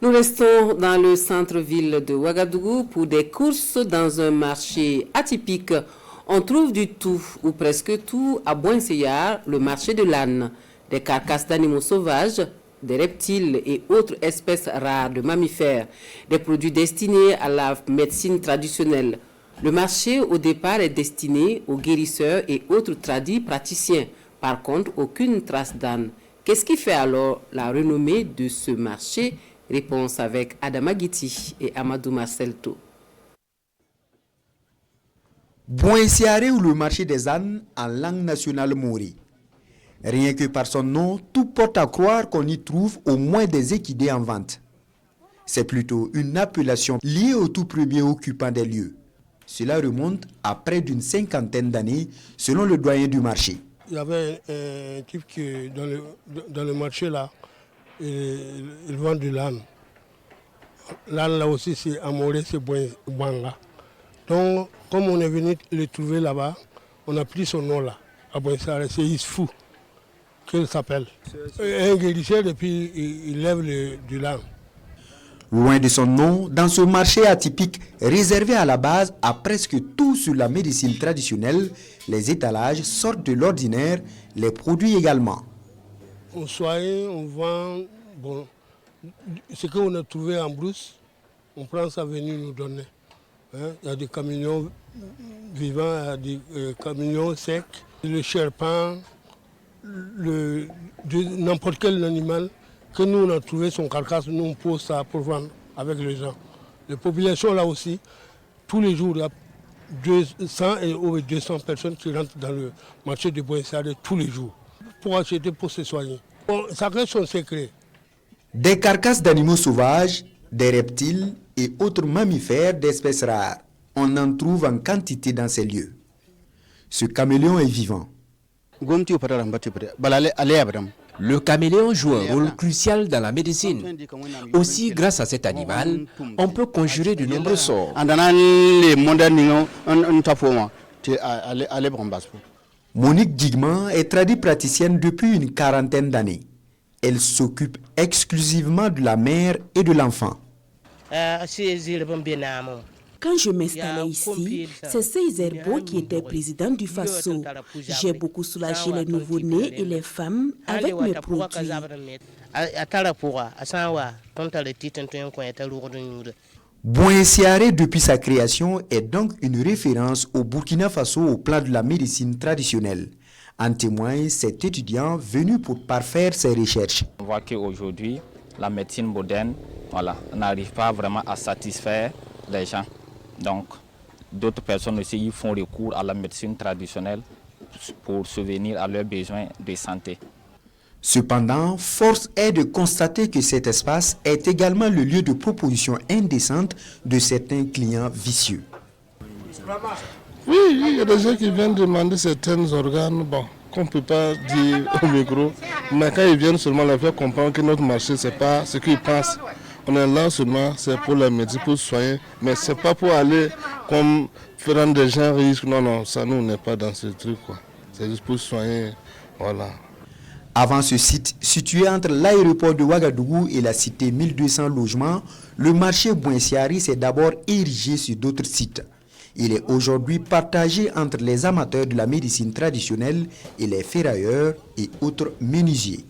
Nous restons dans le centre-ville de Ouagadougou pour des courses dans un marché atypique. On trouve du tout, ou presque tout, à Boinseyar, le marché de l'âne. Des carcasses d'animaux sauvages, des reptiles et autres espèces rares de mammifères, des produits destinés à la médecine traditionnelle. Le marché, au départ, est destiné aux guérisseurs et autres tradis praticiens. Par contre, aucune trace d'âne. Qu'est-ce qui fait alors la renommée de ce marché? Réponse avec Adama Guiti et Amadou Marcelto. Boinseyar ou le marché des ânes en langue nationale maori. Rien que par son nom, tout porte à croire qu'on y trouve au moins des équidés en vente. C'est plutôt une appellation liée au tout premier occupant des lieux. Cela remonte à près d'une cinquantaine d'années, selon le doyen du marché. Il y avait un type qui, dans le marché là, il vend de l'âne. L'âne là aussi, c'est Amoré, c'est Bouanga. Donc, comme on est venu le trouver là-bas, on a pris son nom là, à Boinseyar, c'est Isfou, qu'il s'appelle. Un guérisseur et puis il lève du l'âne. Loin de son nom, dans ce marché atypique réservé à la base à presque tout sur la médecine traditionnelle, les étalages sortent de l'ordinaire, les produits également. On soigne, on vend, bon, ce qu'on a trouvé en brousse, on prend ça venir nous donner. Hein? Il y a des camions vivants, il y a des camions secs, le cherpin, n'importe quel animal que nous on a trouvé son carcasse, nous on pose ça pour vendre avec les gens. Les populations là aussi, tous les jours, il y a 200 et over 200 personnes qui rentrent dans le marché de Boinseyar tous les jours pour acheter, pour se soigner. Bon, ça reste son secret. Des carcasses d'animaux sauvages, des reptiles et autres mammifères d'espèces rares. On en trouve en quantité dans ces lieux. Ce caméléon est vivant. Le caméléon joue un rôle crucial dans la médecine. Aussi, grâce à cet animal, on peut conjurer de nombreux sorts. Monique Digman est tradipraticienne depuis une quarantaine d'années. Elle s'occupe exclusivement de la mère et de l'enfant. Quand je m'installais ici, c'est Seizerbo qui était président du FASO. J'ai beaucoup soulagé les nouveau-nés et les femmes avec mes produits. Boinseyar, depuis sa création, est donc une référence au Burkina Faso au plan de la médecine traditionnelle. En témoigne cet étudiant venu pour parfaire ses recherches. On voit qu'aujourd'hui, la médecine moderne n'arrive pas vraiment à satisfaire les gens. Donc, d'autres personnes aussi y font recours à la médecine traditionnelle pour subvenir à leurs besoins de santé. Cependant, force est de constater que cet espace est également le lieu de proposition indécente de certains clients vicieux. Oui, il y a des gens qui viennent demander certains organes, bon, qu'on ne peut pas dire au micro, mais quand ils viennent seulement leur faire comprendre que notre marché, ce n'est pas ce qu'ils pensent. On est là seulement, c'est pour la médecine, pour soigner, mais ce n'est pas pour aller comme faire des gens riches. Non, non, ça nous n'est pas dans ce truc, quoi. C'est juste pour soigner, voilà. Avant ce site, situé entre l'aéroport de Ouagadougou et la cité 1200 logements, le marché Boinseyar s'est d'abord érigé sur d'autres sites. Il est aujourd'hui partagé entre les amateurs de la médecine traditionnelle et les ferrailleurs et autres menuisiers.